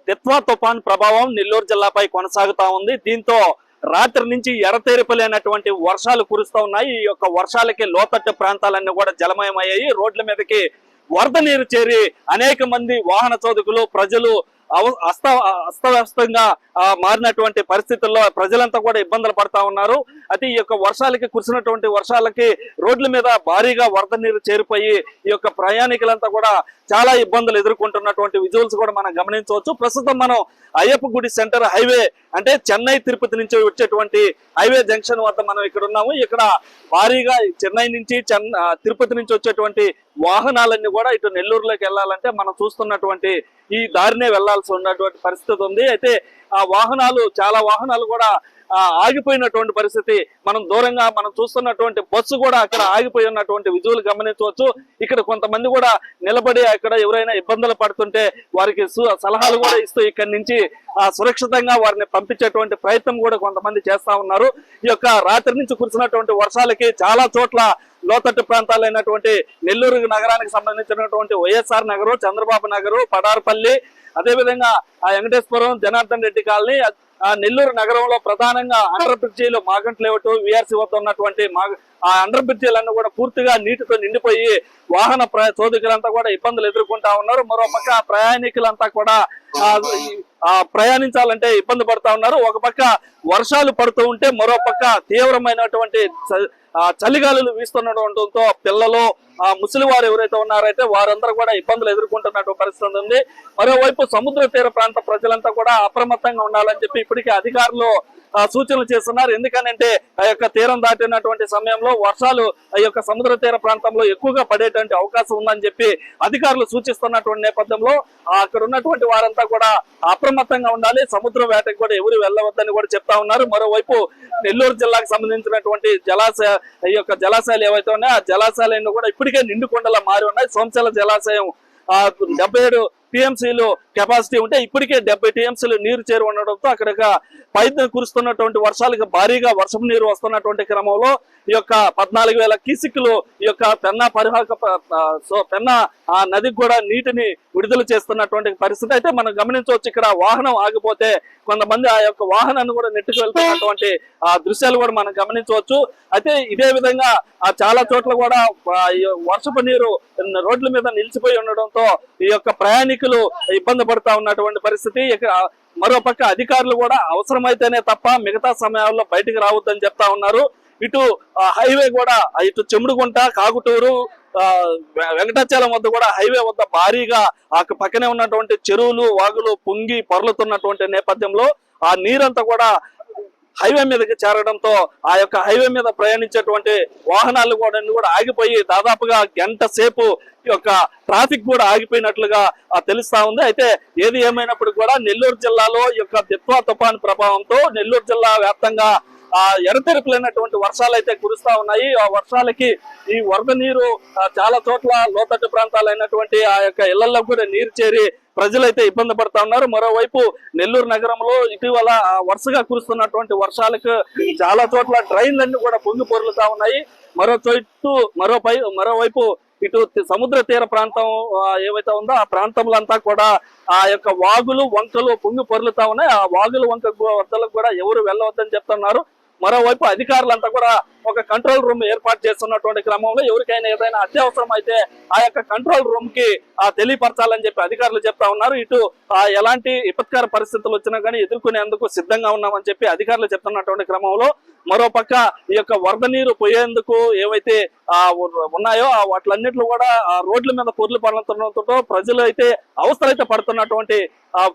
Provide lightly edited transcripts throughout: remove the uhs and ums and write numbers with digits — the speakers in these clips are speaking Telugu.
దిత్వా తుఫాన్ ప్రభావం నెల్లూరు జిల్లాపై కొనసాగుతా ఉంది. దీంతో రాత్రి నుంచి ఎడతెరిపలేనటువంటి వర్షాలు కురుస్తూ ఉన్నాయి. ఈ యొక్క వర్షాలకి లోతట్టు ప్రాంతాలన్నీ కూడా జలమయమయ్యాయి. రోడ్ల మీదకి వరద నీరు చేరి అనేక మంది వాహన చోదకులు ప్రజలు అస్తవ్యస్తంగా మారినటువంటి పరిస్థితుల్లో ప్రజలంతా కూడా ఇబ్బందులు పడతా ఉన్నారు. అయితే ఈ యొక్క వర్షాలకి కురిసినటువంటి వర్షాలకి రోడ్ల మీద భారీగా వరద నీరు చేరిపోయి ఈ యొక్క ప్రయాణికులంతా కూడా చాలా ఇబ్బందులు ఎదుర్కొంటున్నటువంటి విజువల్స్ కూడా మనం గమనించవచ్చు. ప్రస్తుతం మనం అయ్యప్ప గుడి సెంటర్ హైవే అంటే చెన్నై తిరుపతి నుంచి వచ్చేటువంటి హైవే జంక్షన్ వద్ద మనం ఇక్కడ ఉన్నాము. ఇక్కడ భారీగా చెన్నై నుంచి తిరుపతి నుంచి వచ్చేటువంటి వాహనాలన్నీ కూడా ఇటు నెల్లూరులోకి వెళ్ళాలంటే మనం చూస్తున్నటువంటి ఈ దారినే వెళ్లాల్సి ఉన్నటువంటి పరిస్థితి ఉంది. అయితే ఆ వాహనాలు చాలా వాహనాలు కూడా ఆగిపోయినటువంటి పరిస్థితి. మనం దూరంగా మనం చూస్తున్నటువంటి బస్సు కూడా అక్కడ ఆగిపోయి ఉన్నటువంటి విజువల్ గమనించవచ్చు. ఇక్కడ కొంతమంది కూడా నిలబడి అక్కడ ఎవరైనా ఇబ్బందులు పడుతుంటే వారికి సలహాలు కూడా ఇస్తూ ఇక్కడి నుంచి సురక్షితంగా వారిని పంపించేటువంటి ప్రయత్నం కూడా కొంతమంది చేస్తా ఉన్నారు. ఈ యొక్క రాత్రి నుంచి కురిసినటువంటి వర్షాలకి చాలా చోట్ల లోతట్టు ప్రాంతాలైనటువంటి నెల్లూరు నగరానికి సంబంధించినటువంటి వైఎస్ఆర్ నగరు, చంద్రబాబు నగరు, పడార్పల్లి, అదేవిధంగా వెంకటేశ్వరం, జనార్దన్ రెడ్డి కాలనీ, నెల్లూరు నగరంలో ప్రధానంగా అండర్ బ్రిడ్జీలు మాగంట్ లేఅవుట్, విఆర్సీ వద్ద ఉన్నటువంటి ఆ అండర్ బ్రిడ్జీలన్నీ కూడా పూర్తిగా నీటితో నిండిపోయి వాహన చోదకులంతా కూడా ఇబ్బందులు ఎదుర్కొంటా ఉన్నారు. మరోపక్క ప్రయాణికులంతా కూడా ప్రయాణించాలంటే ఇబ్బంది పడతా ఉన్నారు. ఒక పక్క వర్షాలు పడుతూ ఉంటే మరోపక్క తీవ్రమైనటువంటి చలిగాలులు వీస్తుండటంతో పిల్లలు ముసలి వారు ఎవరైతే ఉన్నారైతే వారందరూ కూడా ఇబ్బందులు ఎదుర్కొంటున్నటువంటి పరిస్థితి ఉంది. మరోవైపు సముద్ర తీర ప్రాంత ప్రజలంతా కూడా అప్రమత్తంగా ఉండాలని చెప్పి ఇప్పటికే అధికారులు సూచనలు చేస్తున్నారు. ఎందుకనంటే ఆ యొక్క తీరం దాటినటువంటి సమయంలో వర్షాలు ఆ యొక్క సముద్ర తీర ప్రాంతంలో ఎక్కువగా పడేటువంటి అవకాశం ఉందని చెప్పి అధికారులు సూచిస్తున్నటువంటి నేపథ్యంలో అక్కడ ఉన్నటువంటి వారంతా కూడా అప్రమత్తంగా ఉండాలి. సముద్ర వేటకు కూడా ఎవరు వెళ్ళవద్దని కూడా చెప్తా ఉన్నారు. మరోవైపు నెల్లూరు జిల్లాకు సంబంధించినటువంటి ఈ యొక్క జలాశయాలు ఏవైతే ఉన్నాయో ఆ జలాశయాలన్నీ కూడా ఇప్పటికే నిండుకొండలా మారి ఉన్నాయి. సోమశిల జలాశయం 77 టీఎంసీలు కెపాసిటీ ఉంటే ఇప్పటికే 70 టీఎంసీలు నీరు చేరి ఉండడంతో అక్కడ పైన కురుస్తున్నటువంటి వర్షాలకు భారీగా వర్షపు నీరు వస్తున్నటువంటి క్రమంలో ఈ యొక్క 14,000 క్యూసెక్కులు ఈ యొక్క పెన్నా పెన్నా నదికి కూడా నీటిని విడుదల చేస్తున్నటువంటి పరిస్థితి. అయితే మనం గమనించవచ్చు, ఇక్కడ వాహనం ఆగిపోతే కొంతమంది ఆ యొక్క వాహనాన్ని కూడా నెట్టుకు వెళ్తున్నటువంటి దృశ్యాలు కూడా మనం గమనించవచ్చు. అయితే ఇదే విధంగా చాలా చోట్ల కూడా వర్షపు నీరు రోడ్ల మీద నిలిచిపోయి ఉండడంతో ఈ యొక్క ప్రయాణికులు ఇబ్బంది పడుతూ ఉన్నటువంటి పరిస్థితి. మరోపక్క అధికారులు కూడా అవసరమైతేనే తప్ప మిగతా సమయాల్లో బయటికి రావద్దని చెప్తా ఉన్నారు. ఇటు హైవే కూడా ఇటు చెముడుగుంట, కాకుటూరు, వెంకటాచలం వద్ద కూడా హైవే వద్ద భారీగా ఆ పక్కనే ఉన్నటువంటి చెరువులు, వాగులు పొంగి పొరలుతున్నటువంటి నేపథ్యంలో ఆ నీరంతా కూడా హైవే మీదకి చేరడంతో ఆ యొక్క హైవే మీద ప్రయాణించేటువంటి వాహనాలు కూడా ఆగిపోయి దాదాపుగా గంట సేపు ఈ యొక్క ట్రాఫిక్ కూడా ఆగిపోయినట్లుగా తెలుస్తా ఉంది. అయితే ఏది ఏమైనప్పుడు కూడా నెల్లూరు జిల్లాలో ఈ యొక్క దిత్వా తుఫాన్ ప్రభావంతో నెల్లూరు జిల్లా వ్యాప్తంగా ఎడతెరిపిలేనటువంటి వర్షాలు అయితే కురుస్తా ఉన్నాయి. ఆ వర్షాలకి ఈ వరద నీరు చాలా చోట్ల లోతట్టు ప్రాంతాలైనటువంటి ఆ యొక్క ఇళ్లలో కూడా నీరు చేరి ప్రజలైతే ఇబ్బంది పడతా ఉన్నారు. మరోవైపు నెల్లూరు నగరంలో ఇటీవల వరుసగా కురుస్తున్నటువంటి వర్షాలకు చాలా చోట్ల డ్రైన్లన్నీ కూడా పొంగి పొర్లుతా ఉన్నాయి. మరోవైపు ఇటు సముద్ర తీర ప్రాంతం ఏవైతే ఉందో ఆ ప్రాంతంలో అంతా కూడా ఆ యొక్క వాగులు వంకలు పొంగి పొర్లుతా ఉన్నాయి. ఆ వాగులు వంక వద్దలకు కూడా ఎవరు వెళ్ళవద్దని చెప్తున్నారు. మరోవైపు అధికారులంతా కూడా ఒక కంట్రోల్ రూమ్ ఏర్పాటు చేస్తున్నటువంటి క్రమంలో ఎవరికైనా ఏదైనా అత్యవసరం అయితే ఆ యొక్క కంట్రోల్ రూమ్ కి తెలియపరచాలని చెప్పి అధికారులు చెప్తా ఉన్నారు. ఇటు ఎలాంటి విపత్కర పరిస్థితులు వచ్చినా కానీ ఎదుర్కొనేందుకు సిద్ధంగా ఉన్నామని చెప్పి అధికారులు చెప్తున్నటువంటి క్రమంలో మరోపక్క ఈ యొక్క వరద నీరు పోయేందుకు ఏవైతే ఉన్నాయో వాటిలన్నిట్లు కూడా రోడ్ల మీద పొర్లు పడుతుండటంతో ప్రజలు అయితే అవస్థలైతే పడుతున్నటువంటి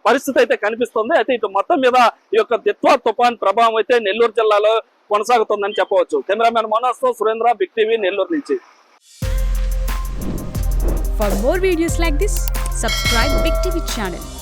పరిస్థితి అయితే కనిపిస్తుంది. అయితే ఇటు మొత్తం మీద ఈ యొక్క దిత్వా తుఫాన్ ప్రభావం అయితే నెల్లూరు జిల్లాలో కొనసాగుతుందని చెప్పవచ్చు. కెమెరామెన్ మనోజ్ తో సురేంద్ర, బిగ్ టీవీ, నెల్లూరు నుంచి. For more videos like this, subscribe Big TV channel.